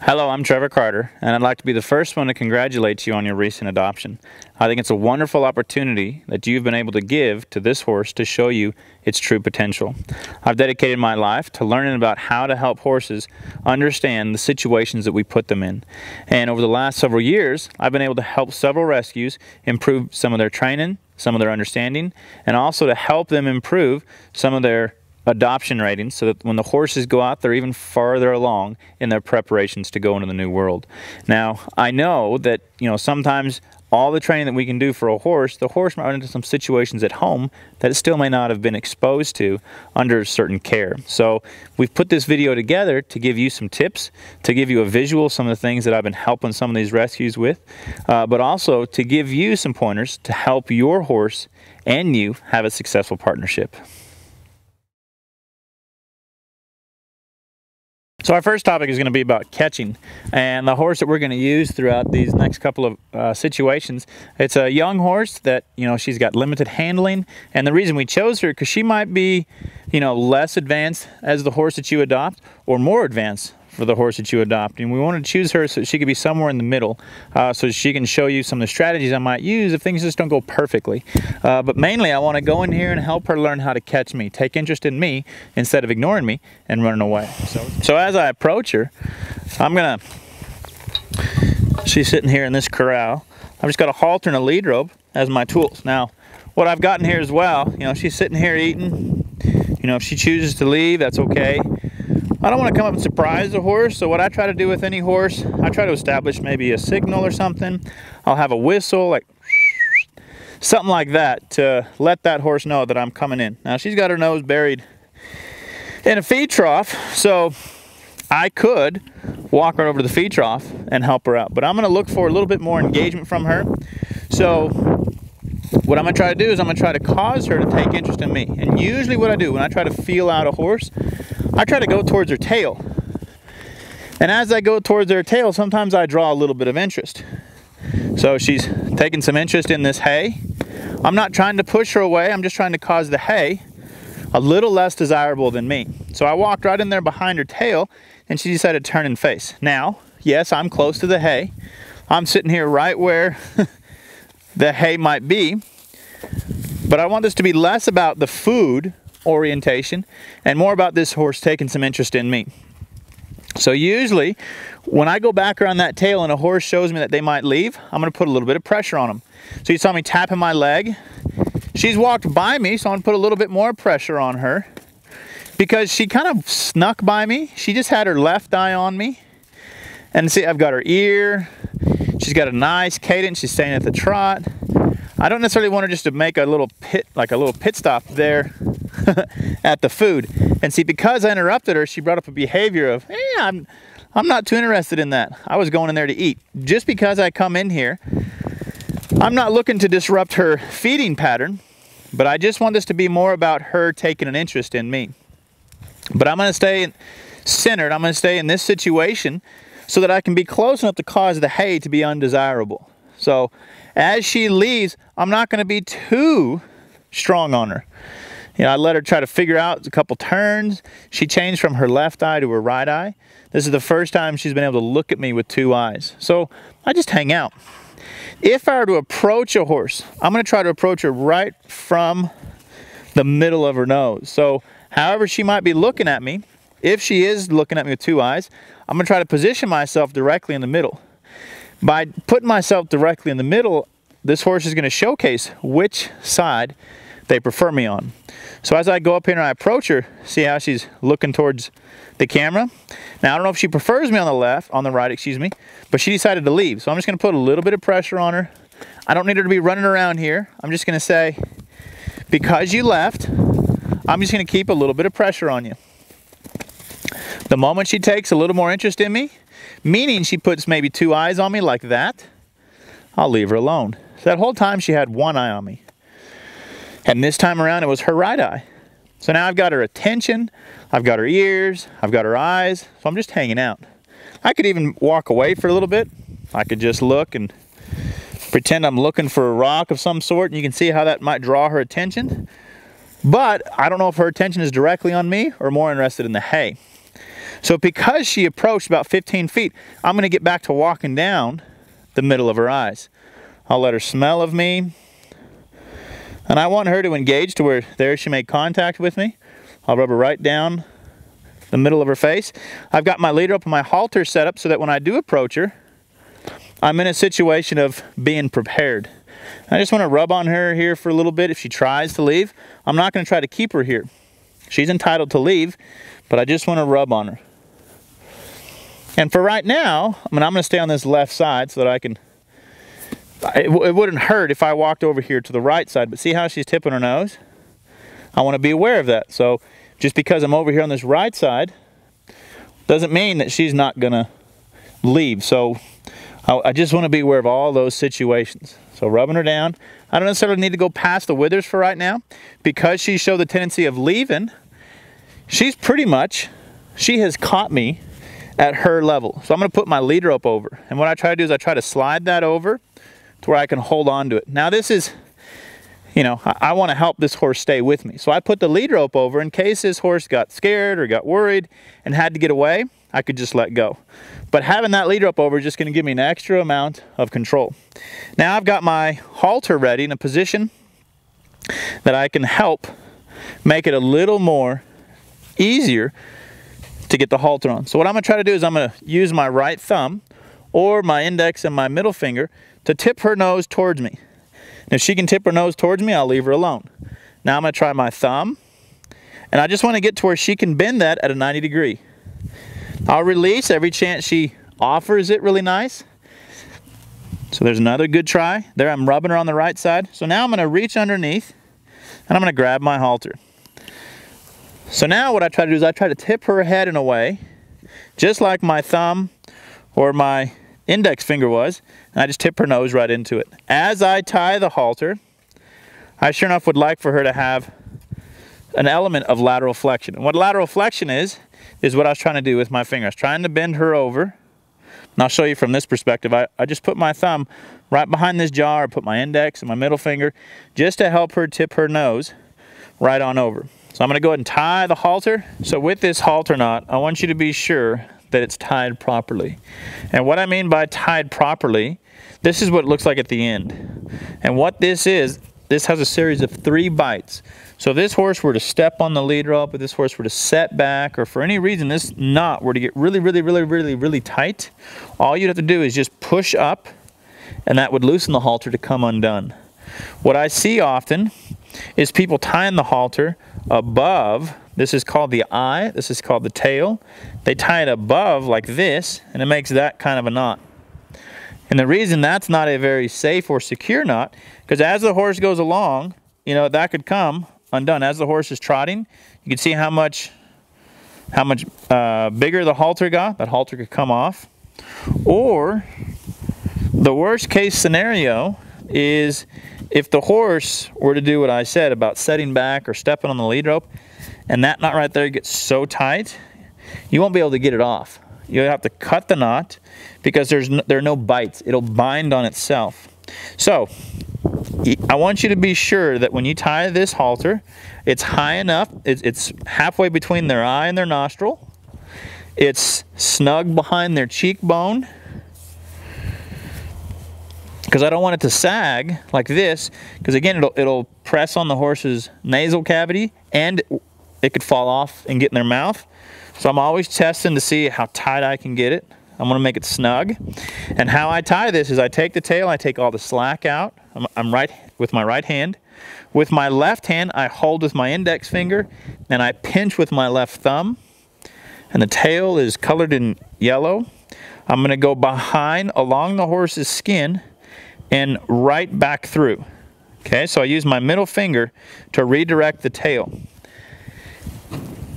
Hello, I'm Trevor Carter, and I'd like to be the first one to congratulate you on your recent adoption. I think it's a wonderful opportunity that you've been able to give to this horse to show you its true potential. I've dedicated my life to learning about how to help horses understand the situations that we put them in. And over the last several years, I've been able to help several rescues improve some of their training, some of their understanding, and also to help them improve some of their adoption ratings so that when the horses go out, they're even farther along in their preparations to go into the new world. Now, I know that, sometimes all the training that we can do for a horse, the horse might run into some situations at home that it still may not have been exposed to under certain care. So we've put this video together to give you some tips, to give you a visual of some of the things that I've been helping some of these rescues with, but also to give you some pointers to help your horse and you have a successful partnership. So our first topic is going to be about catching, and the horse that we're going to use throughout these next couple of situations, it's a young horse that, she's got limited handling, and the reason we chose her because she might be, less advanced as the horse that you adopt or more advanced for the horse that you adopt, and we wanted to choose her so she could be somewhere in the middle, so she can show you some of the strategies I might use if things just don't go perfectly. But mainly I want to go in here and help her learn how to catch me, take interest in me instead of ignoring me and running away. So as I approach her, she's sitting here in this corral. I've just got a halter and a lead rope as my tools. Now what I've gotten here as well, she's sitting here eating. If she chooses to leave, that's okay. I don't want to come up and surprise the horse, so what I try to do with any horse, I try to establish maybe a signal or something. I'll have a whistle, like something like that, to let that horse know that I'm coming in. Now she's got her nose buried in a feed trough, so I could walk her over to the feed trough and help her out, but I'm going to look for a little bit more engagement from her. So what I'm going to try to do is I'm going to try to cause her to take interest in me. And usually what I do when I try to feel out a horse, I try to go towards her tail. And as I go towards her tail, sometimes I draw a little bit of interest. So she's taking some interest in this hay. I'm not trying to push her away, I'm just trying to cause the hay a little less desirable than me. So I walked right in there behind her tail and she decided to turn and face. Now, yes, I'm close to the hay. I'm sitting here right where the hay might be, but I want this to be less about the food orientation and more about this horse taking some interest in me. So usually when I go back around that tail and a horse shows me that they might leave, I'm going to put a little bit of pressure on them. So you saw me tapping my leg. She's walked by me, so I'm going to put a little bit more pressure on her because she kind of snuck by me. She just had her left eye on me. And see, I've got her ear. She's got a nice cadence. She's staying at the trot. I don't necessarily want her just to make a little pit stop there at the food. And see, because I interrupted her, she brought up a behavior of, hey, I'm not too interested in that. I was going in there to eat. Just because I come in here, I'm not looking to disrupt her feeding pattern, but I just want this to be more about her taking an interest in me. But I'm going to stay centered. I'm going to stay in this situation so that I can be close enough to cause the hay to be undesirable. So as she leaves, I'm not going to be too strong on her. I let her try to figure out a couple turns. She changed from her left eye to her right eye. This is the first time she's been able to look at me with two eyes. So I just hang out. If I were to approach a horse, I'm going to try to approach her right from the middle of her nose. So however she might be looking at me, if she is looking at me with two eyes, I'm going to try to position myself directly in the middle. By putting myself directly in the middle, this horse is going to showcase which side they prefer me on. So as I go up here and I approach her, see how she's looking towards the camera? Now I don't know if she prefers me on the right, excuse me, but she decided to leave. So I'm just going to put a little bit of pressure on her. I don't need her to be running around here. I'm just going to say, because you left, I'm just going to keep a little bit of pressure on you. The moment she takes a little more interest in me, meaning she puts maybe two eyes on me like that, I'll leave her alone. So that whole time she had one eye on me. And this time around it was her right eye. So now I've got her attention, I've got her ears, I've got her eyes, so I'm just hanging out. I could even walk away for a little bit, I could just look and pretend I'm looking for a rock of some sort, and you can see how that might draw her attention. But I don't know if her attention is directly on me or more interested in the hay. So because she approached about 15 feet, I'm gonna get back to walking down the middle of her eyes. I'll let her smell of me. And I want her to engage to where there she made contact with me. I'll rub her right down the middle of her face. I've got my leader up and my halter set up so that when I do approach her, I'm in a situation of being prepared. I just want to rub on her here for a little bit. If she tries to leave, I'm not going to try to keep her here. She's entitled to leave, but I just want to rub on her. And for right now, I'm going to stay on this left side so that I can, it wouldn't hurt if I walked over here to the right side, but see how she's tipping her nose? I want to be aware of that. So just because I'm over here on this right side doesn't mean that she's not going to leave. So I just want to be aware of all those situations. So rubbing her down. I don't necessarily need to go past the withers for right now. Because she showed the tendency of leaving, she has caught me at her level. So I'm going to put my leader up over. And what I try to do is I try to slide that over to where I can hold on to it. Now this is, you know, I want to help this horse stay with me. So I put the lead rope over in case this horse got scared or got worried and had to get away, I could just let go. But having that lead rope over is just going to give me an extra amount of control. Now I've got my halter ready in a position that I can help make it a little more easier to get the halter on. So what I'm going to try to do is I'm going to use my right thumb or my index and my middle finger to tip her nose towards me. And if she can tip her nose towards me, I'll leave her alone. Now I'm going to try my thumb, and I just want to get to where she can bend that at a 90 degree. I'll release every chance she offers it really nice. So there's another good try. There I'm rubbing her on the right side. So now I'm going to reach underneath, and I'm going to grab my halter. So now what I try to do is I try to tip her head in a way, just like my thumb or my index finger was, and I just tip her nose right into it. As I tie the halter, I sure enough would like for her to have an element of lateral flexion. And what lateral flexion is what I was trying to do with my finger. I was trying to bend her over, and I'll show you from this perspective. I just put my thumb right behind this jaw, or put my index and my middle finger, just to help her tip her nose right on over. So I'm going to go ahead and tie the halter. So with this halter knot, I want you to be sure that it's tied properly. And what I mean by tied properly, this is what it looks like at the end. And what this is, this has a series of 3 bites. So if this horse were to step on the lead rope, if this horse were to set back, or for any reason this knot were to get really tight, all you'd have to do is just push up, and that would loosen the halter to come undone. What I see often is people tying the halter above. This is called the eye, this is called the tail. They tie it above like this, and it makes that kind of a knot. And the reason that's not a very safe or secure knot, because as the horse goes along, you know, that could come undone. As the horse is trotting, you can see how much bigger the halter got. That halter could come off. Or the worst case scenario is if the horse were to do what I said about setting back or stepping on the lead rope, and that knot right there gets so tight, you won't be able to get it off. You'll have to cut the knot because there are no bites. It'll bind on itself. So I want you to be sure that when you tie this halter, it's high enough, it's halfway between their eye and their nostril, it's snug behind their cheekbone, because I don't want it to sag like this, because again it'll press on the horse's nasal cavity and it could fall off and get in their mouth. So I'm always testing to see how tight I can get it. I'm going to make it snug. And how I tie this is I take the tail, I take all the slack out. I'm right with my right hand. With my left hand, I hold with my index finger and I pinch with my left thumb. And the tail is colored in yellow. I'm going to go behind along the horse's skin and right back through. Okay, so I use my middle finger to redirect the tail.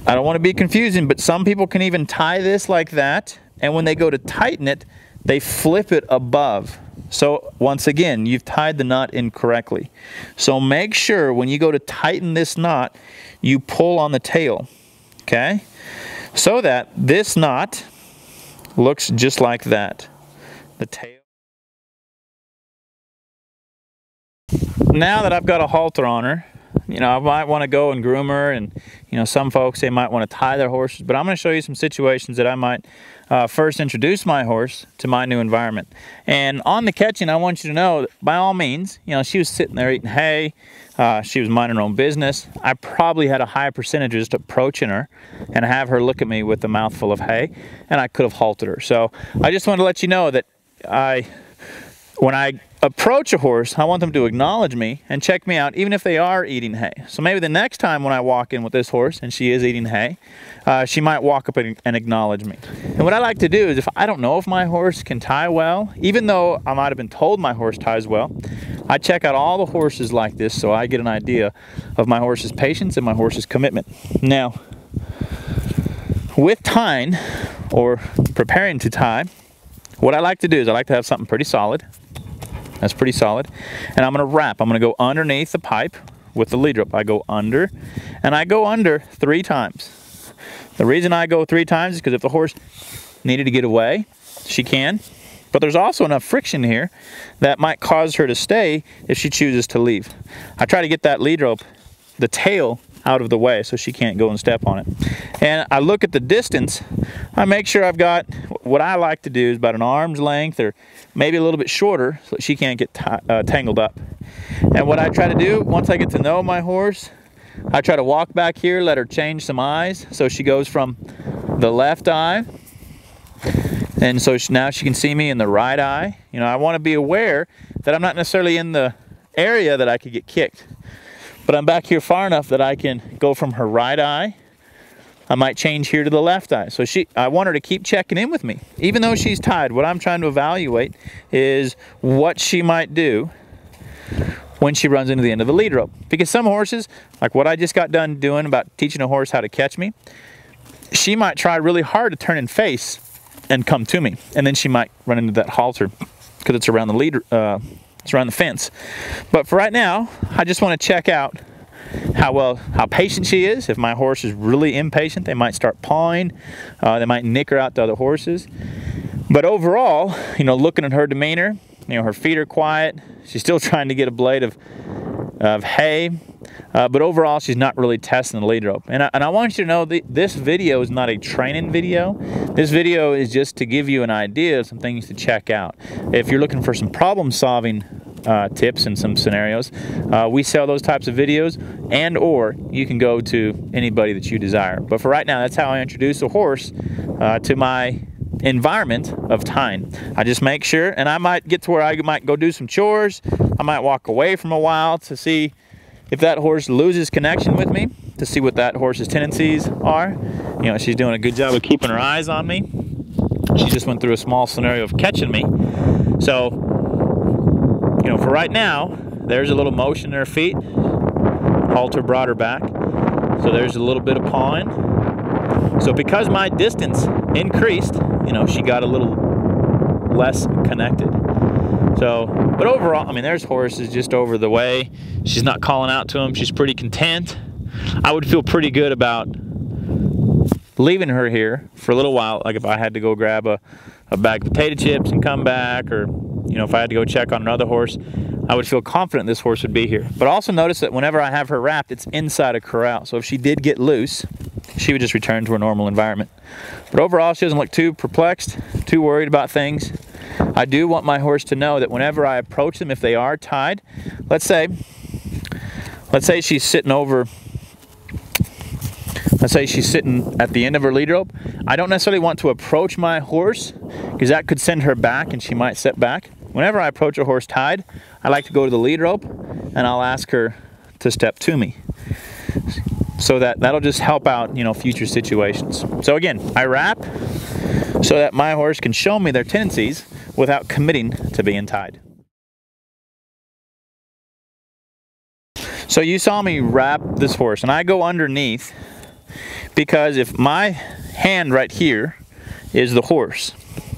I don't want to be confusing, but some people can even tie this like that, and when they go to tighten it, they flip it above. So once again, you've tied the knot incorrectly. So make sure when you go to tighten this knot, you pull on the tail, okay? So that this knot looks just like that. The tail. Now that I've got a halter on her, you know, I might want to go and groom her, and you know, some folks, they might want to tie their horses, but I'm going to show you some situations that I might first introduce my horse to my new environment. And on the catching, I want you to know that by all means, you know, she was sitting there eating hay, she was minding her own business. I probably had a high percentage of just approaching her and have her look at me with a mouthful of hay, and I could have halted her. So I just wanted to let you know that when I approach a horse, I want them to acknowledge me and check me out, even if they are eating hay. So maybe the next time when I walk in with this horse and she is eating hay, she might walk up and acknowledge me. And what I like to do is, if I don't know if my horse can tie well, even though I might have been told my horse ties well, I check out all the horses like this so I get an idea of my horse's patience and my horse's commitment. Now, with tying or preparing to tie, what I like to do is I like to have something pretty solid. That's pretty solid. And I'm going to wrap. I'm going to go underneath the pipe with the lead rope. I go under, and I go under 3 times. The reason I go 3 times is because if the horse needed to get away, she can. But there's also enough friction here that might cause her to stay if she chooses to leave. I try to get that lead rope, the tail, out of the way so she can't go and step on it. And I look at the distance. I make sure I've got, what I like to do is about an arm's length or maybe a little bit shorter so that she can't get tangled up. And what I try to do, once I get to know my horse, I try to walk back here, let her change some eyes. So she goes from the left eye, and so now she can see me in the right eye. You know, I want to be aware that I'm not necessarily in the area that I could get kicked, but I'm back here far enough that I can go from her right eye. I might change here to the left eye. So I want her to keep checking in with me. Even though she's tied, what I'm trying to evaluate is what she might do when she runs into the end of the lead rope. Because some horses, like what I just got done doing about teaching a horse how to catch me, she might try really hard to turn and face and come to me. And then she might run into that halter because it's around the lead, it's around the fence. But for right now, I just want to check out how patient she is. If my horse is really impatient, they might start pawing. They might nick her out to other horses. But overall, you know, looking at her demeanor, you know, her feet are quiet. She's still trying to get a blade of hay. But overall, she's not really testing the lead rope. And I want you to know that this video is not a training video. This video is just to give you an idea of some things to check out. If you're looking for some problem-solving tips and some scenarios, we sell those types of videos, and or you can go to anybody that you desire. But for right now, that's how I introduce a horse to my environment of tying. I just make sure, and I might get to where I might go do some chores. I might walk away from a while to see if that horse loses connection with me, to see what that horse's tendencies are. You know, she's doing a good job of keeping her eyes on me. She just went through a small scenario of catching me. So, you know, for right now, there's a little motion in her feet. Halter brought her back. So there's a little bit of pawing. So because my distance increased, you know, she got a little less connected. So, but overall, I mean, there's horses just over the way. She's not calling out to them. She's pretty content. I would feel pretty good about leaving her here for a little while. Like if I had to go grab a bag of potato chips and come back, or, you know, if I had to go check on another horse, I would feel confident this horse would be here. But also notice that whenever I have her wrapped, it's inside a corral. So if she did get loose, she would just return to her normal environment. But overall, she doesn't look too perplexed, too worried about things. I do want my horse to know that whenever I approach them, if they are tied, let's say she's sitting over, let's say she's sitting at the end of her lead rope, I don't necessarily want to approach my horse because that could send her back and she might set back. Whenever I approach a horse tied, I like to go to the lead rope and I'll ask her to step to me. So that'll just help out, you know, future situations. So again, I wrap so that my horse can show me their tendencies without committing to being tied. So you saw me wrap this horse, and I go underneath because if my hand right here is the horse,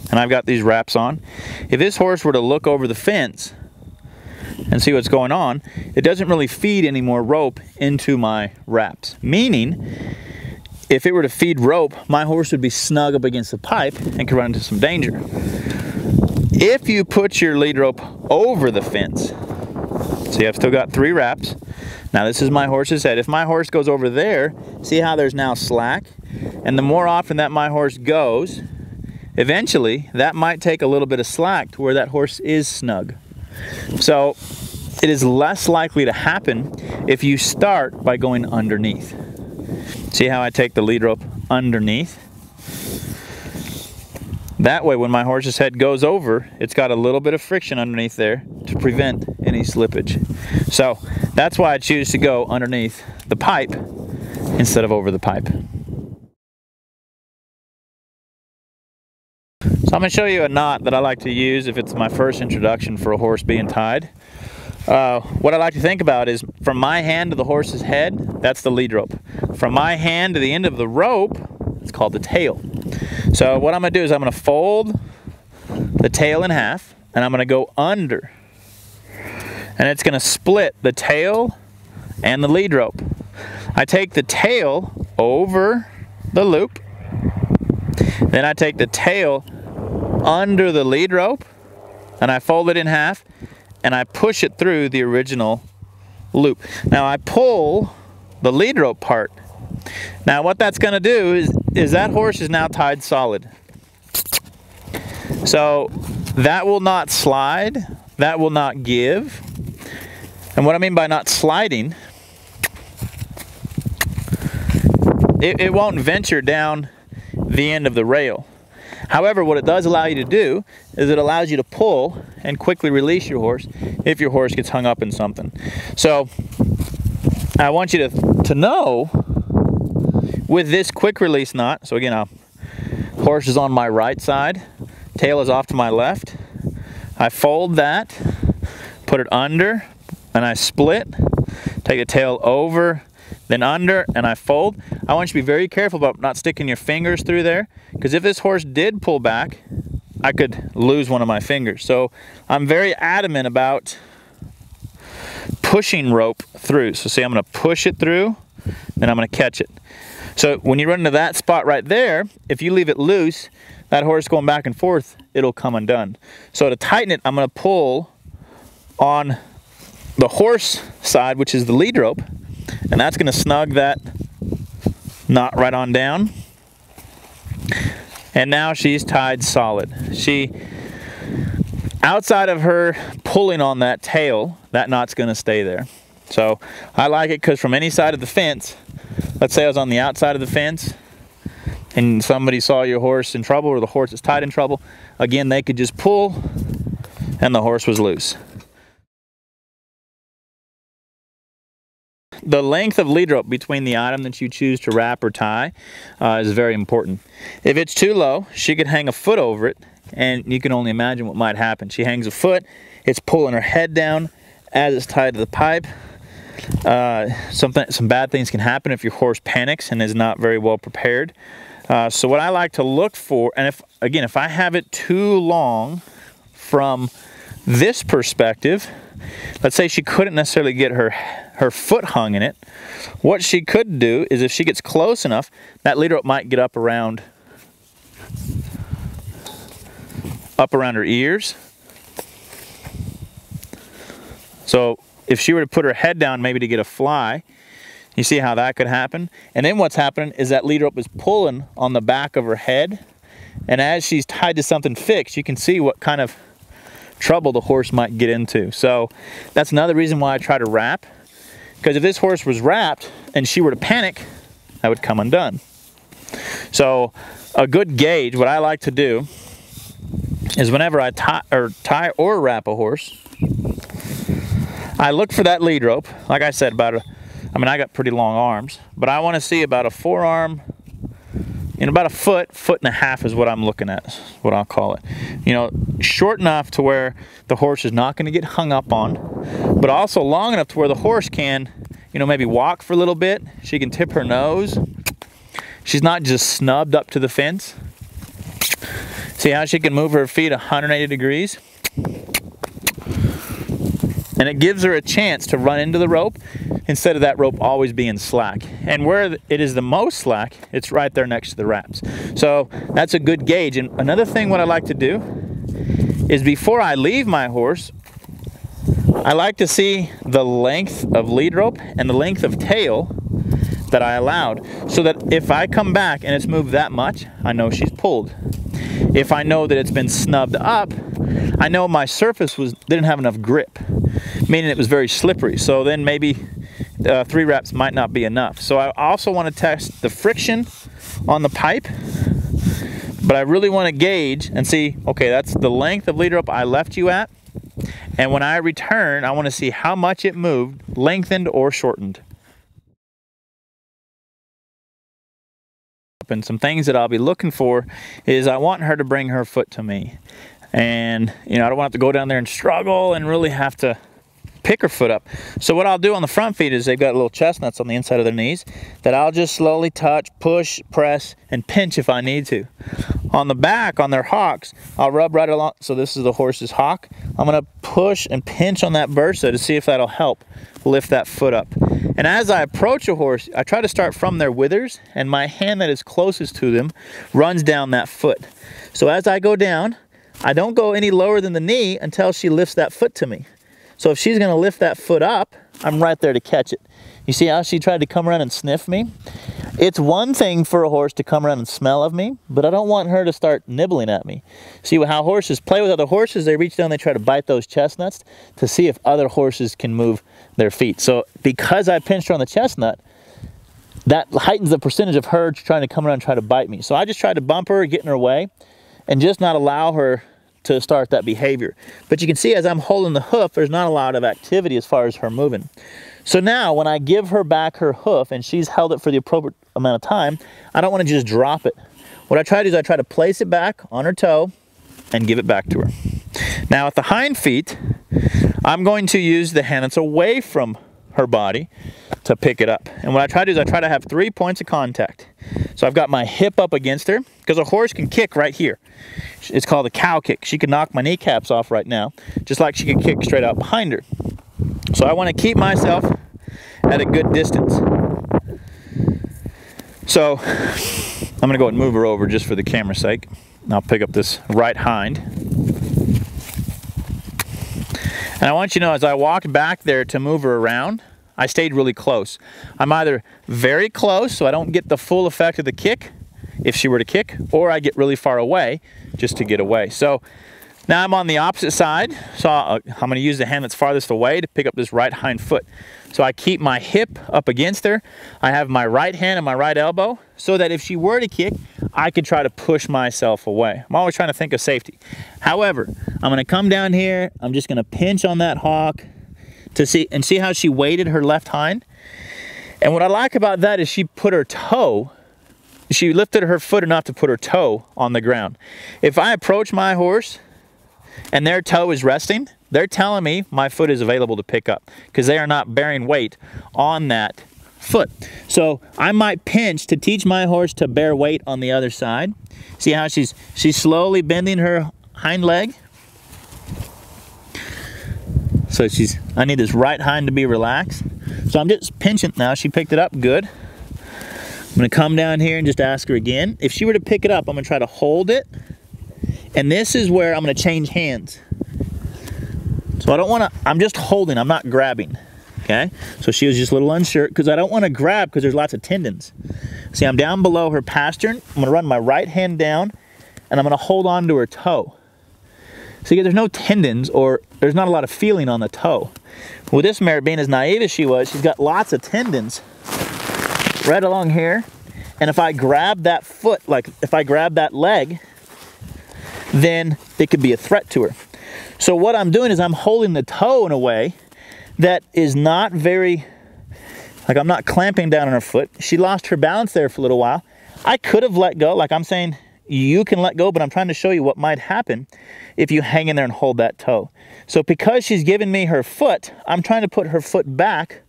and I've got these wraps on, if this horse were to look over the fence and see what's going on, it doesn't really feed any more rope into my wraps. Meaning, if it were to feed rope, my horse would be snug up against the pipe and could run into some danger. If you put your lead rope over the fence, See, I've still got 3 wraps. Now this is my horse's head. If my horse goes over there, see how there's now slack? And the more often that my horse goes, eventually that might take a little bit of slack to where that horse is snug. So it is less likely to happen if you start by going underneath. See how I take the lead rope underneath? That way when my horse's head goes over, it's got a little bit of friction underneath there to prevent any slippage. So that's why I choose to go underneath the pipe instead of over the pipe. So I'm going to show you a knot that I like to use if it's my first introduction for a horse being tied. What I like to think about is from my hand to the horse's head, that's the lead rope. From my hand to the end of the rope, it's called the tail. So what I'm going to do is I'm going to fold the tail in half and I'm going to go under. And it's going to split the tail and the lead rope. I take the tail over the loop. Then I take the tail under the lead rope and I fold it in half and I push it through the original loop. Now I pull the lead rope part. Now what that's going to do is that horse is now tied solid. So that will not slide, that will not give. And what I mean by not sliding, it won't venture down the end of the rail. However, what it does allow you to do is it allows you to pull and quickly release your horse if your horse gets hung up in something. So I want you to know with this quick release knot, so again, horse is on my right side, tail is off to my left. I fold that, put it under, and I split, take the tail over, then under, and I fold. I want you to be very careful about not sticking your fingers through there, because if this horse did pull back, I could lose one of my fingers. So I'm very adamant about pushing rope through. So see, I'm going to push it through, then I'm going to catch it. So when you run into that spot right there, if you leave it loose, that horse going back and forth, it'll come undone. So to tighten it, I'm going to pull on the horse side, which is the lead rope, and that's going to snug that knot right on down. And now she's tied solid. Outside of her pulling on that tail, that knot's going to stay there. So I like it because from any side of the fence, let's say I was on the outside of the fence and somebody saw your horse in trouble or the horse is tied in trouble, again, they could just pull and the horse was loose. The length of lead rope between the item that you choose to wrap or tie is very important. If it's too low, she could hang a foot over it, and you can only imagine what might happen. She hangs a foot, it's pulling her head down as it's tied to the pipe. Some bad things can happen if your horse panics and is not very well prepared. So what I like to look for, and if I have it too long from this perspective, let's say she couldn't necessarily get her foot hung in it, what she could do is if she gets close enough, that lead rope might get up around her ears. So if she were to put her head down maybe to get a fly, you see how that could happen? And then what's happening is that lead rope is pulling on the back of her head, and as she's tied to something fixed, you can see what kind of trouble the horse might get into. So that's another reason why I try to wrap, because if this horse was wrapped and she were to panic, that would come undone. So a good gauge, what I like to do is whenever I tie or wrap a horse, I look for that lead rope. Like I said, I got pretty long arms, but I want to see about a forearm, about a foot and a half is what I'm looking at, what I'll call it. Short enough to where the horse is not going to get hung up on, but also long enough to where the horse can, maybe walk for a little bit. She can tip her nose. She's not just snubbed up to the fence. See how she can move her feet 180 degrees? And it gives her a chance to run into the rope instead of that rope always being slack. And where it is the most slack, it's right there next to the wraps. So that's a good gauge. And another thing what I like to do is before I leave my horse, I like to see the length of lead rope and the length of tail that I allowed, so that if I come back and it's moved that much, I know she's pulled. If I know that it's been snubbed up, I know my surface didn't have enough grip, meaning it was very slippery. So then maybe 3 reps might not be enough. So I also want to test the friction on the pipe, but I really want to gauge and see, okay, that's the length of lead rope I left you at, and when I return, I want to see how much it moved, lengthened or shortened. And some things that I'll be looking for is I want her to bring her foot to me, and I don't want to go down there and struggle and really have to pick her foot up. So what I'll do on the front feet is they've got little chestnuts on the inside of their knees that I'll just slowly touch, push, press, and pinch if I need to. On the back, on their hocks, I'll rub right along. So this is the horse's hock. I'm going to push and pinch on that bursa to see if that'll help lift that foot up. And as I approach a horse, I try to start from their withers, and my hand that is closest to them runs down that foot. So as I go down, I don't go any lower than the knee until she lifts that foot to me. So if she's going to lift that foot up, I'm right there to catch it. You see how she tried to come around and sniff me? It's one thing for a horse to come around and smell of me, but I don't want her to start nibbling at me. See how horses play with other horses? They reach down, they try to bite those chestnuts to see if other horses can move their feet. So because I pinched her on the chestnut, that heightens the percentage of her trying to come around and try to bite me. So I just tried to bump her, get in her way, and just not allow her to start that behavior. But you can see as I'm holding the hoof, there's not a lot of activity as far as her moving. So now when I give her back her hoof and she's held it for the appropriate amount of time, I don't want to just drop it. What I try to do is I try to place it back on her toe and give it back to her. Now at the hind feet, I'm going to use the hand that's away from her body to pick it up. And what I try to do is I try to have 3 points of contact. So I've got my hip up against her, because a horse can kick right here. It's called a cow kick. She could knock my kneecaps off right now, just like she could kick straight out behind her. So I want to keep myself at a good distance. So I'm going to go ahead and move her over just for the camera's sake. And I'll pick up this right hind. And I want you to know, as I walked back there to move her around, I stayed really close. I'm either very close so I don't get the full effect of the kick if she were to kick, or I get really far away just to get away. So now I'm on the opposite side, so I'm going to use the hand that's farthest away to pick up this right hind foot. So I keep my hip up against her. I have my right hand and my right elbow so that if she were to kick, I could try to push myself away. I'm always trying to think of safety. However, I'm going to come down here. I'm just going to pinch on that hock to see how she weighted her left hind. And what I like about that is she lifted her foot enough to put her toe on the ground. If I approach my horse and their toe is resting, they're telling me my foot is available to pick up, because they are not bearing weight on that foot. So I might pinch to teach my horse to bear weight on the other side. See how she's slowly bending her hind leg? So I need this right hind to be relaxed. So I'm just pinching now. She picked it up, good. I'm gonna come down here and just ask her again. If she were to pick it up, I'm gonna try to hold it. And this is where I'm gonna change hands. So I'm just holding, I'm not grabbing, okay? So she was just a little unsure, because I don't wanna grab because there's lots of tendons. See, I'm down below her pastern. I'm gonna run my right hand down and I'm gonna hold on to her toe. See, there's no tendons, or there's not a lot of feeling on the toe. With this mare, being as naive as she was, she's got lots of tendons right along here. And if I grab that foot, like if I grab that leg, then it could be a threat to her. So what I'm doing is I'm holding the toe in a way that is not very, like I'm not clamping down on her foot. She lost her balance there for a little while. I could have let go, like I'm saying, you can let go, but I'm trying to show you what might happen if you hang in there and hold that toe. So because she's giving me her foot, I'm trying to put her foot back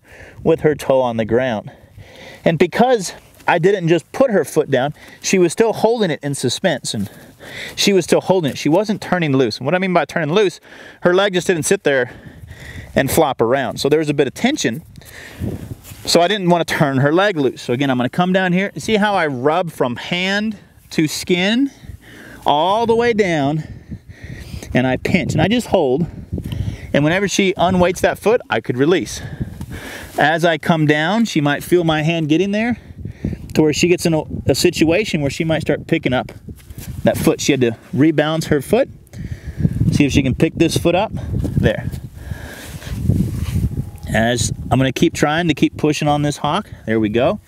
with her toe on the ground. And because I didn't just put her foot down, she was still holding it in suspense, and she was still holding it. She wasn't turning loose. And what I mean by turning loose, her leg just didn't sit there and flop around. So there was a bit of tension. So I didn't want to turn her leg loose. So again, I'm going to come down here. See how I rub from hand to skin all the way down, and I pinch and I just hold. And whenever she unweights that foot, I could release. As I come down, she might feel my hand getting there to where she gets in a situation where she might start picking up that foot. She had to rebalance her foot. See if she can pick this foot up. There. As I'm going to keep trying to keep pushing on this hock. There we go.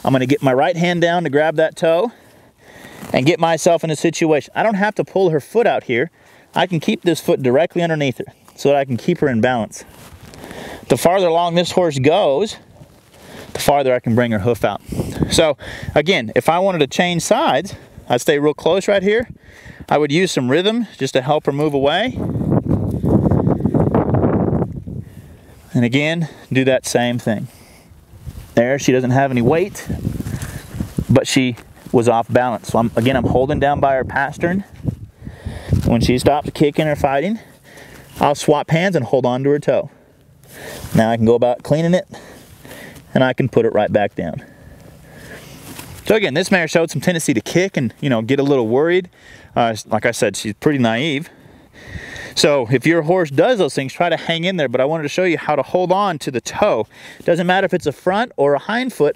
I'm going to get my right hand down to grab that toe and get myself in a situation. I don't have to pull her foot out here. I can keep this foot directly underneath her so that I can keep her in balance. The farther along this horse goes, the farther I can bring her hoof out. So again, if I wanted to change sides, I'd stay real close right here. I would use some rhythm just to help her move away. And again, do that same thing. There, she doesn't have any weight, but she was off balance. So I'm holding down by her pastern. When she stops kicking or fighting, I'll swap hands and hold on to her toe. Now I can go about cleaning it, and I can put it right back down. So again, this mare showed some tendency to kick and, you know, get a little worried. Like I said, she's pretty naive. So if your horse does those things, try to hang in there. But I wanted to show you how to hold on to the toe. Doesn't matter if it's a front or a hind foot.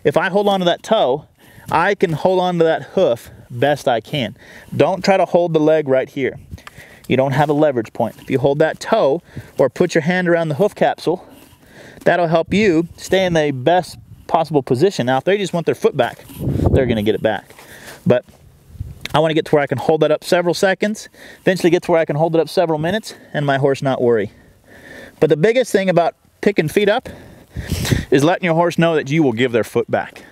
If I hold on to that toe, I can hold on to that hoof best I can. Don't try to hold the leg right here. You don't have a leverage point. If you hold that toe or put your hand around the hoof capsule, that'll help you stay in the best possible position. Now, if they just want their foot back, they're going to get it back. But I want to get to where I can hold that up several seconds, eventually get to where I can hold it up several minutes, and my horse not worry. But the biggest thing about picking feet up is letting your horse know that you will give their foot back.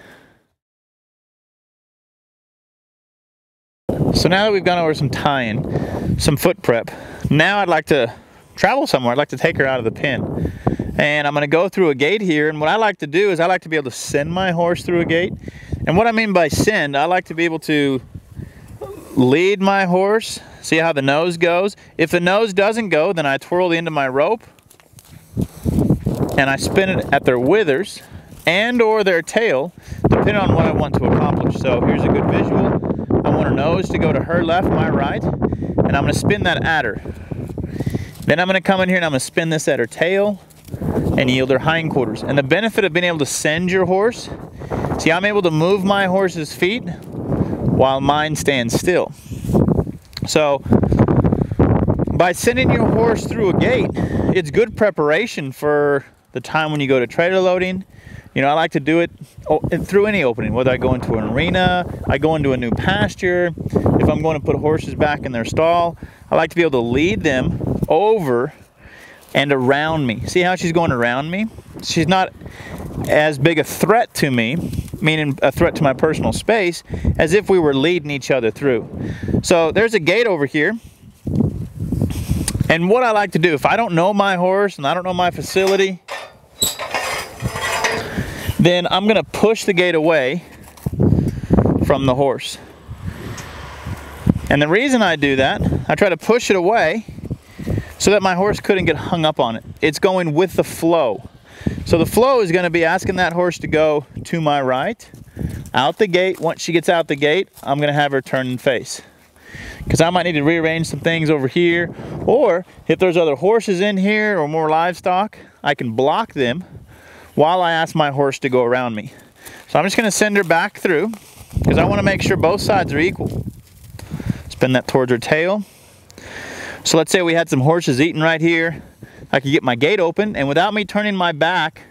So now that we've gone over some tying, some foot prep, now I'd like to travel somewhere. I'd like to take her out of the pen. And I'm going to go through a gate here, and what I like to do is I like to be able to send my horse through a gate. And what I mean by send, I like to be able to lead my horse, see how the nose goes. If the nose doesn't go, then I twirl the end of my rope and I spin it at their withers and or their tail, depending on what I want to accomplish. So here's a good visual. I want her nose to go to her left, my right, and I'm going to spin that at her. Then I'm going to come in here and I'm going to spin this at her tail and yield her hindquarters. And the benefit of being able to send your horse, see, I'm able to move my horse's feet while mine stands still. So by sending your horse through a gate, it's good preparation for the time when you go to trailer loading. You know, I like to do it through any opening, whether I go into an arena, I go into a new pasture, if I'm going to put horses back in their stall, I like to be able to lead them over and around me. See how she's going around me? She's not as big a threat to me, meaning a threat to my personal space, as if we were leading each other through. So there's a gate over here. And what I like to do, if I don't know my horse and I don't know my facility, then I'm going to push the gate away from the horse. And the reason I do that, I try to push it away so that my horse couldn't get hung up on it. It's going with the flow. So the flow is going to be asking that horse to go to my right, out the gate. Once she gets out the gate, I'm going to have her turn and face. Because I might need to rearrange some things over here, or if there's other horses in here or more livestock, I can block them while I ask my horse to go around me. So I'm just going to send her back through because I want to make sure both sides are equal. Spin that towards her tail. So let's say we had some horses eating right here. I could get my gate open, and without me turning my back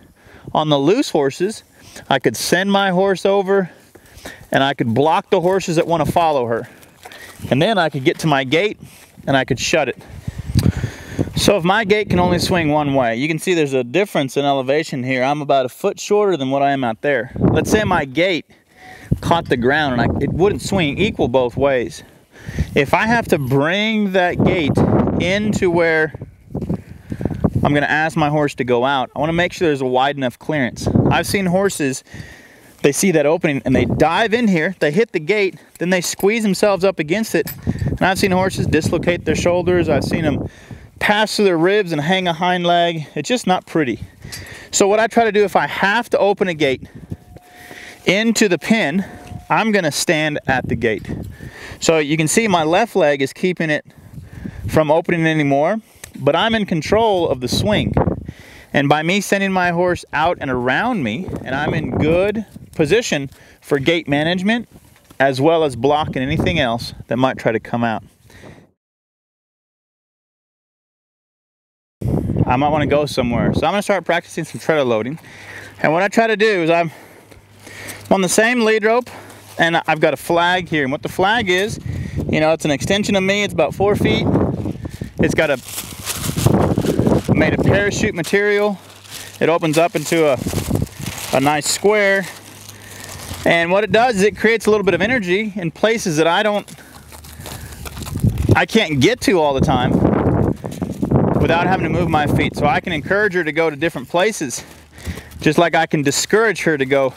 on the loose horses, I could send my horse over and I could block the horses that want to follow her. And then I could get to my gate and I could shut it. So if my gate can only swing one way, you can see there's a difference in elevation here. I'm about a foot shorter than what I am out there. Let's say my gate caught the ground and it wouldn't swing equal both ways. If I have to bring that gate into where I'm going to ask my horse to go out, I want to make sure there's a wide enough clearance. I've seen horses, they see that opening and they dive in here, they hit the gate, then they squeeze themselves up against it. And I've seen horses dislocate their shoulders. I've seen them pass through their ribs and hang a hind leg. It's just not pretty. So what I try to do, if I have to open a gate into the pen, I'm going to stand at the gate. So you can see my left leg is keeping it from opening anymore. but I'm in control of the swing. And by me sending my horse out and around me, and I'm in good position for gait management, as well as blocking anything else that might try to come out. I might want to go somewhere. So I'm going to start practicing some trailer loading. And what I try to do is I'm on the same lead rope, and I've got a flag here. And what the flag is, you know, it's an extension of me. It's about 4 feet. It's got made of parachute material. It opens up into a nice square. And what it does is it creates a little bit of energy in places that I can't get to all the time without having to move my feet. So I can encourage her to go to different places, just like I can discourage her to go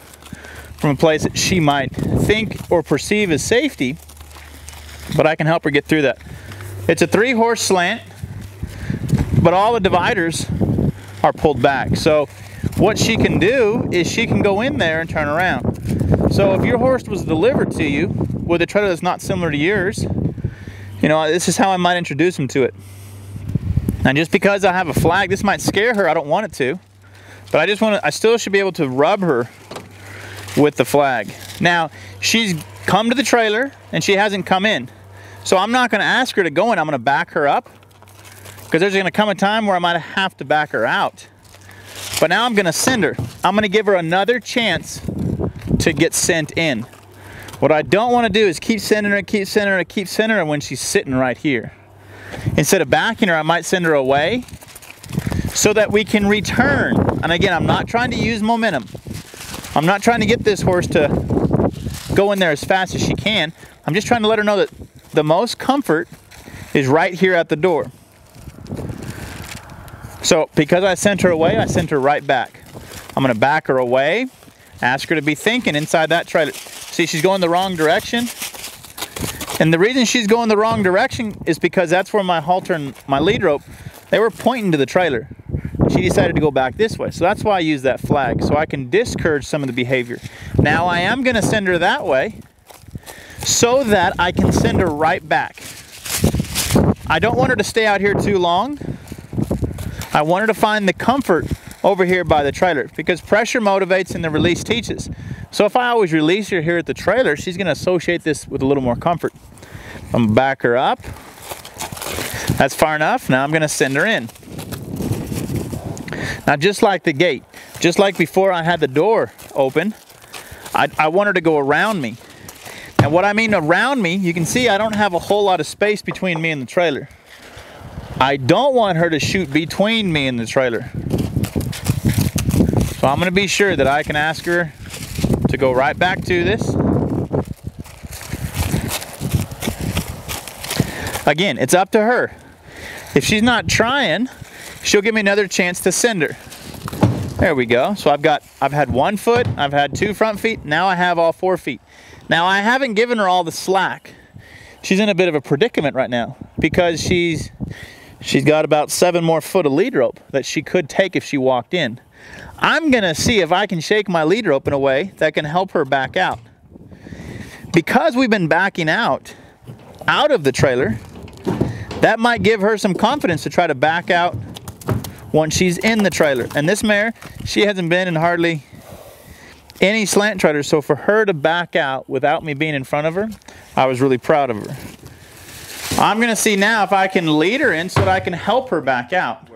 from a place that she might think or perceive as safety, but I can help her get through that. It's a 3-horse slant, but all the dividers are pulled back. So what she can do is she can go in there and turn around. So if your horse was delivered to you with a trailer that's not similar to yours, you know, this is how I might introduce him to it. And just because I have a flag, this might scare her. I don't want it to, but I still should be able to rub her with the flag. Now, she's come to the trailer and she hasn't come in. So I'm not going to ask her to go in. I'm going to back her up, because there's going to come a time where I might have to back her out. But now I'm going to send her. I'm going to give her another chance to get sent in. What I don't want to do is keep sending her when she's sitting right here. Instead of backing her, I might send her away so that we can return. And again, I'm not trying to use momentum. I'm not trying to get this horse to go in there as fast as she can. I'm just trying to let her know that the most comfort is right here at the door. So because I sent her away, I sent her right back. I'm going to back her away, ask her to be thinking inside that trailer. See, she's going the wrong direction. And the reason she's going the wrong direction is because that's where my halter and my lead rope, they were pointing to the trailer. She decided to go back this way. So that's why I use that flag, so I can discourage some of the behavior. Now I am going to send her that way so that I can send her right back. I don't want her to stay out here too long. I want her to find the comfort over here by the trailer, because pressure motivates and the release teaches. So if I always release her here at the trailer, she's going to associate this with a little more comfort. I'm going to back her up. That's far enough. Now I'm going to send her in. Now, just like the gate, just like before I had the door open, I want her to go around me. And what I mean around me, you can see I don't have a whole lot of space between me and the trailer. I don't want her to shoot between me and the trailer. So I'm going to be sure that I can ask her to go right back to this. Again, it's up to her. If she's not trying, she'll give me another chance to send her. There we go. So I've had 1 foot, I've had 2 front feet, now I have all 4 feet. Now I haven't given her all the slack. She's in a bit of a predicament right now, because she's got about 7 more foot of lead rope that she could take if she walked in. I'm gonna see if I can shake my lead rope in a way that can help her back out. Because we've been backing out of the trailer, that might give her some confidence to try to back out once she's in the trailer. And this mare, she hasn't been in hardly any slant trailers, so for her to back out without me being in front of her, I was really proud of her. I'm gonna see now if I can lead her in so that I can help her back out.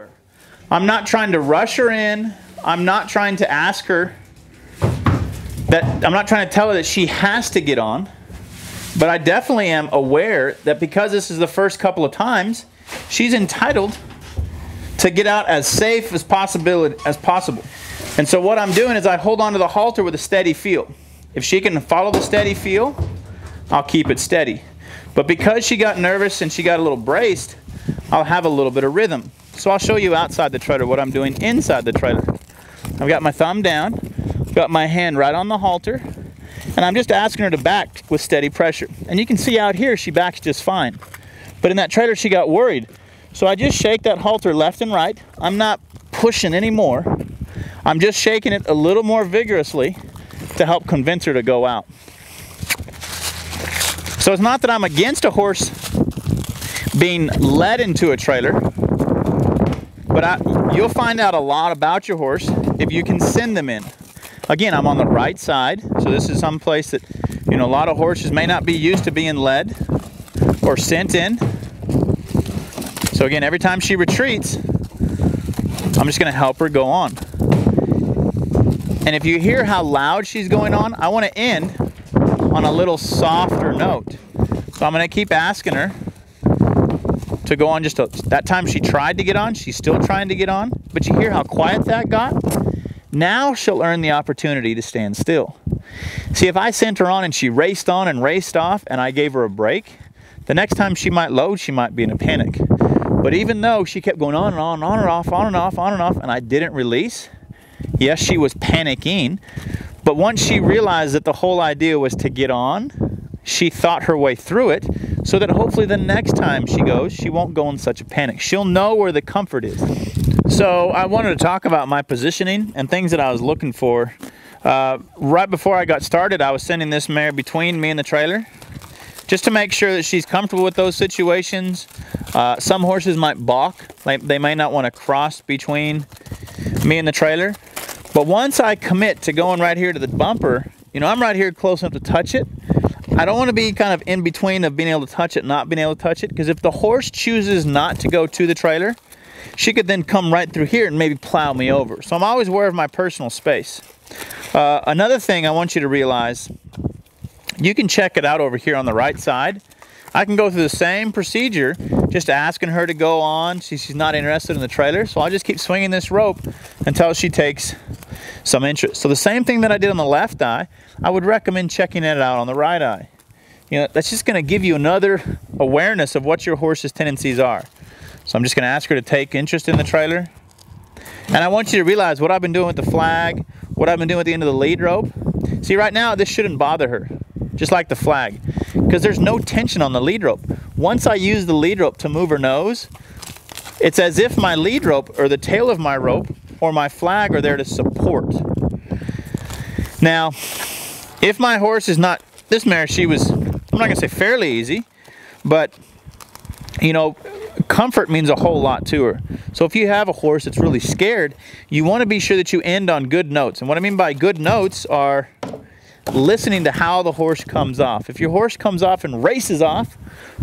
I'm not trying to rush her in. I'm not trying to ask her that, I'm not trying to tell her that she has to get on, but I definitely am aware that because this is the first couple of times, she's entitled to get out as safe as possible. And so what I'm doing is I hold on to the halter with a steady feel. If she can follow the steady feel, I'll keep it steady. But because she got nervous and she got a little braced, I'll have a little bit of rhythm. So I'll show you outside the trailer what I'm doing inside the trailer. I've got my thumb down, got my hand right on the halter, and I'm just asking her to back with steady pressure. And you can see out here she backs just fine. But in that trailer she got worried. So I just shake that halter left and right. I'm not pushing anymore. I'm just shaking it a little more vigorously to help convince her to go out. So it's not that I'm against a horse being led into a trailer. You'll find out a lot about your horse if you can send them in. Again, I'm on the right side, so this is some place that, you know, a lot of horses may not be used to being led or sent in. So again, every time she retreats, I'm just gonna help her go on. And if you hear how loud she's going on, I wanna end on a little softer note. So I'm gonna keep asking her to go on that time she tried to get on, she's still trying to get on, but you hear how quiet that got? Now she'll earn the opportunity to stand still. See, if I sent her on and she raced on and raced off and I gave her a break, the next time she might load, she might be in a panic. But even though she kept going on and on, on and off, on and off, on and off, and I didn't release, yes, she was panicking, but once she realized that the whole idea was to get on, she thought her way through it so that hopefully the next time she goes, she won't go in such a panic. She'll know where the comfort is. So I wanted to talk about my positioning and things that I was looking for. Right before I got started, I was sending this mare between me and the trailer just to make sure that she's comfortable with those situations. Some horses might balk, like they may not want to cross between me and the trailer. But once I commit to going right here to the bumper, you know, I'm right here close enough to touch it. I don't want to be kind of in between of being able to touch it, not being able to touch it, because if the horse chooses not to go to the trailer, she could then come right through here and maybe plow me over. So I'm always aware of my personal space. Another thing I want you to realize, you can check it out over here on the right side. I can go through the same procedure, just asking her to go on. She's not interested in the trailer, so I'll just keep swinging this rope until she takes some interest. So the same thing that I did on the left eye, I would recommend checking it out on the right eye. You know, that's just going to give you another awareness of what your horse's tendencies are. So I'm just going to ask her to take interest in the trailer. And I want you to realize what I've been doing with the flag, what I've been doing at the end of the lead rope. See, right now, this shouldn't bother her, just like the flag, because there's no tension on the lead rope. Once I use the lead rope to move her nose, it's as if my lead rope or the tail of my rope or my flag are there to support. Now, if my horse is not, this mare, she was, I'm not gonna say fairly easy, but you know, comfort means a whole lot to her. So if you have a horse that's really scared, you want to be sure that you end on good notes. And what I mean by good notes are listening to how the horse comes off. If your horse comes off and races off,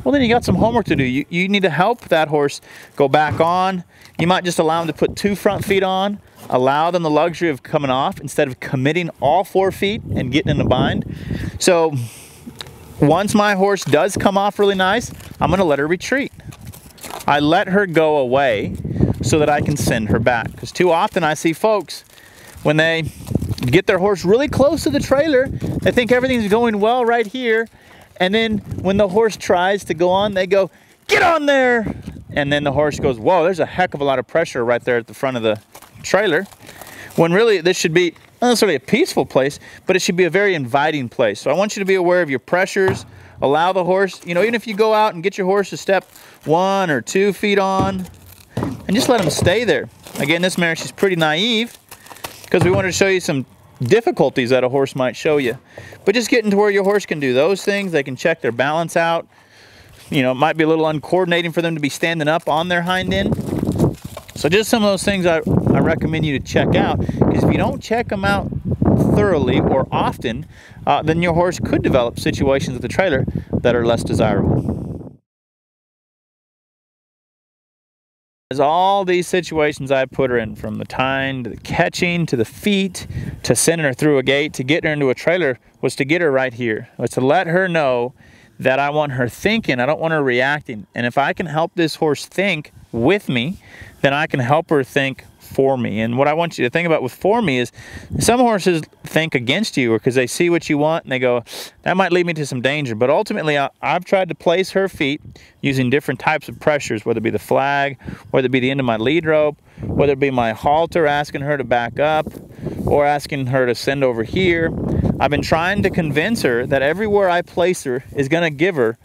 well, then you got some homework to do. You need to help that horse go back on. You might just allow them to put 2 front feet on, allow them the luxury of coming off instead of committing all 4 feet and getting in a bind. So once my horse does come off really nice, I'm going to let her retreat. I let her go away so that I can send her back. Because too often I see folks, when they get their horse really close to the trailer, they think everything's going well right here. And then when the horse tries to go on, they go, "Get on there!" And then the horse goes, "Whoa, there's a heck of a lot of pressure right there at the front of the trailer." When really this should be not necessarily a peaceful place, but it should be a very inviting place. So I want you to be aware of your pressures. Allow the horse, you know, even if you go out and get your horse to step 1 or 2 feet on, and just let him stay there. Again, this mare, she's pretty naive because we wanted to show you some difficulties that a horse might show you. But just getting to where your horse can do those things, they can check their balance out. You know, it might be a little uncoordinating for them to be standing up on their hind end. So just some of those things I recommend you to check out, because if you don't check them out thoroughly or often, then your horse could develop situations with the trailer that are less desirable. As all these situations I put her in, from the tine to the catching to the feet to sending her through a gate to getting her into a trailer, was to get her right here. Was to let her know that I want her thinking, I don't want her reacting. And if I can help this horse think with me, then I can help her think for me. And what I want you to think about with for me is, some horses think against you, or because they see what you want and they go, that might lead me to some danger. But ultimately, I've tried to place her feet using different types of pressures, whether it be the flag, whether it be the end of my lead rope, whether it be my halter asking her to back up, or asking her to send over here. I've been trying to convince her that everywhere I place her is going to give her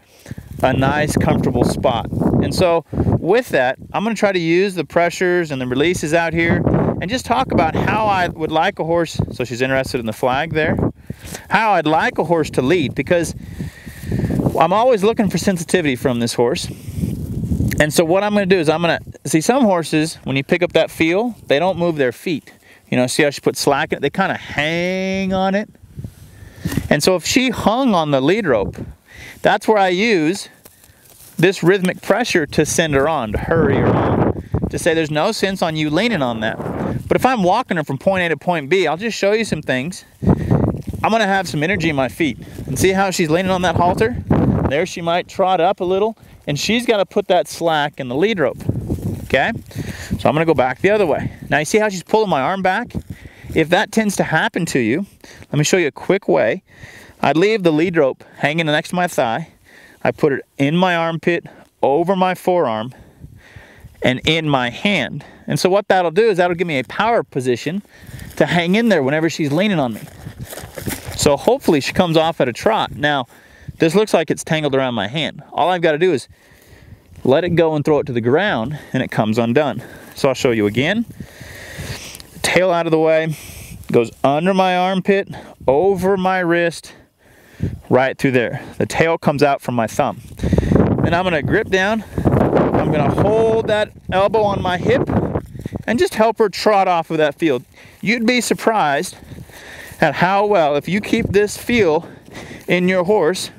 a nice, comfortable spot. And so with that, I'm going to try to use the pressures and the releases out here and just talk about how I would like a horse, so she's interested in the flag there, how I'd like a horse to lead, because I'm always looking for sensitivity from this horse. And so what I'm going to do is I'm going to see some horses, when you pick up that feel, they don't move their feet. You know, see how she put slack in it? They kind of hang on it. And so if she hung on the lead rope, that's where I use this rhythmic pressure to send her on, to hurry her on, to say there's no sense on you leaning on that. But if I'm walking her from point A to point B, I'll just show you some things. I'm going to have some energy in my feet. And see how she's leaning on that halter? There she might trot up a little, and she's got to put that slack in the lead rope. Okay? So I'm going to go back the other way. Now you see how she's pulling my arm back? If that tends to happen to you, let me show you a quick way. I'd leave the lead rope hanging next to my thigh. I put it in my armpit, over my forearm, and in my hand. And so what that'll do is that'll give me a power position to hang in there whenever she's leaning on me. So hopefully she comes off at a trot. Now, this looks like it's tangled around my hand. All I've got to do is let it go and throw it to the ground, and it comes undone. So I'll show you again. Tail out of the way, goes under my armpit, over my wrist, right through there. The tail comes out from my thumb. Then I'm going to grip down. I'm going to hold that elbow on my hip and just help her trot off of that field. You'd be surprised at how well, if you keep this feel in your horse,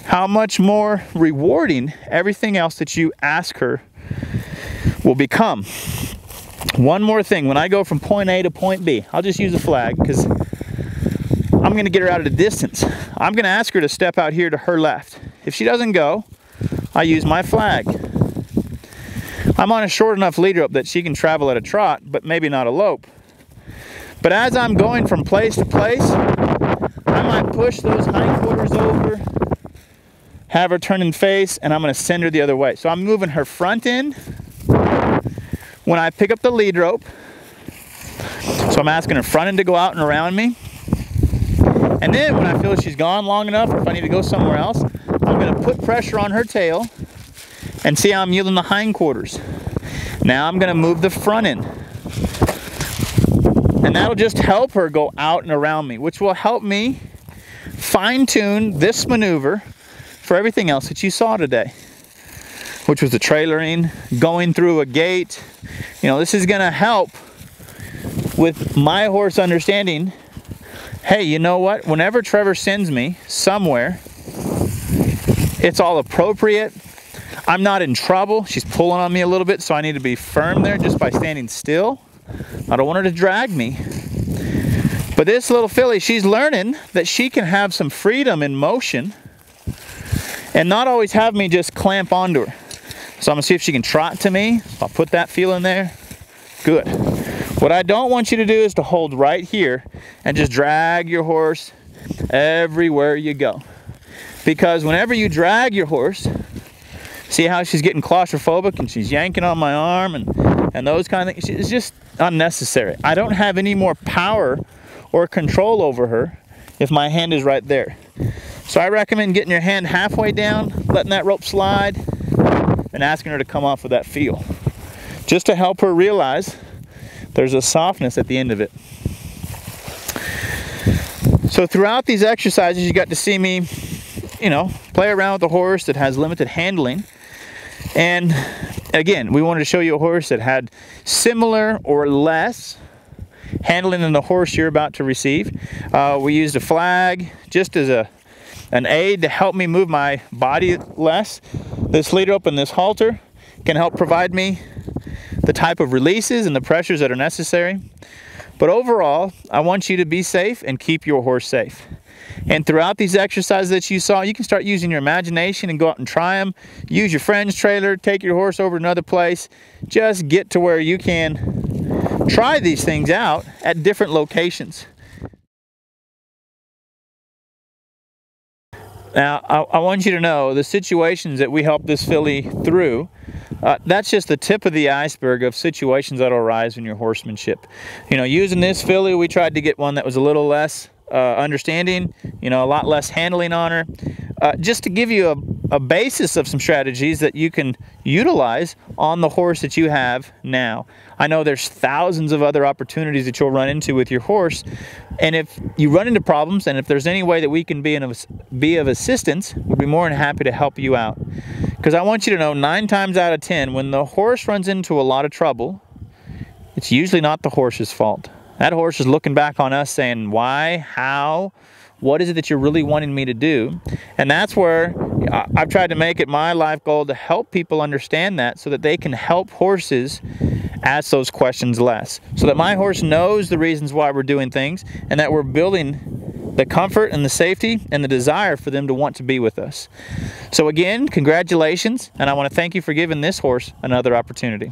how much more rewarding everything else that you ask her will become. One more thing, when I go from point A to point B, I'll just use a flag because I'm going to get her out at a distance. I'm going to ask her to step out here to her left. If she doesn't go, I use my flag. I'm on a short enough lead rope that she can travel at a trot, but maybe not a lope. But as I'm going from place to place, I might push those hindquarters over, have her turn and face, and I'm going to send her the other way. So I'm moving her front end when I pick up the lead rope. So I'm asking her front end to go out and around me. And then when I feel she's gone long enough, or if I need to go somewhere else, I'm going to put pressure on her tail and see how I'm yielding the hindquarters. Now I'm going to move the front end. And that'll just help her go out and around me, which will help me fine-tune this maneuver for everything else that you saw today, which was the trailering, going through a gate. You know, this is going to help with my horse understanding, hey, you know what? Whenever Trevor sends me somewhere, it's all appropriate. I'm not in trouble. She's pulling on me a little bit, so I need to be firm there just by standing still. I don't want her to drag me. But this little filly, she's learning that she can have some freedom in motion and not always have me just clamp onto her. So I'm going to see if she can trot to me. I'll put that feel in there. Good. What I don't want you to do is to hold right here and just drag your horse everywhere you go. Because whenever you drag your horse, see how she's getting claustrophobic and she's yanking on my arm and those kind of things. It's just unnecessary. I don't have any more power or control over her if my hand is right there. So I recommend getting your hand halfway down, letting that rope slide, and asking her to come off with that feel. Just to help her realize there's a softness at the end of it. So throughout these exercises, you got to see me, you know, play around with a horse that has limited handling. And again, we wanted to show you a horse that had similar or less handling than the horse you're about to receive. We used a flag just as an aid to help me move my body less. This lead rope and this halter can help provide me the type of releases and the pressures that are necessary. But overall, I want you to be safe and keep your horse safe. And throughout these exercises that you saw, you can start using your imagination and go out and try them. Use your friend's trailer, take your horse over to another place. Just get to where you can try these things out at different locations. Now, I want you to know the situations that we help this filly through, that's just the tip of the iceberg of situations that will arise in your horsemanship. You know, using this filly, we tried to get one that was a little less understanding, you know, a lot less handling on her, just to give you a basis of some strategies that you can utilize on the horse that you have now. I know there's thousands of other opportunities that you'll run into with your horse, and if you run into problems and if there's any way that we can be of assistance, we'll be more than happy to help you out. Because I want you to know 9 times out of 10, when the horse runs into a lot of trouble, it's usually not the horse's fault. That horse is looking back on us saying, why, how, what is it that you're really wanting me to do? And that's where I've tried to make it my life goal to help people understand that, so that they can help horses ask those questions less. So that my horse knows the reasons why we're doing things, and that we're building the comfort and the safety and the desire for them to want to be with us. So again, congratulations, and I want to thank you for giving this horse another opportunity.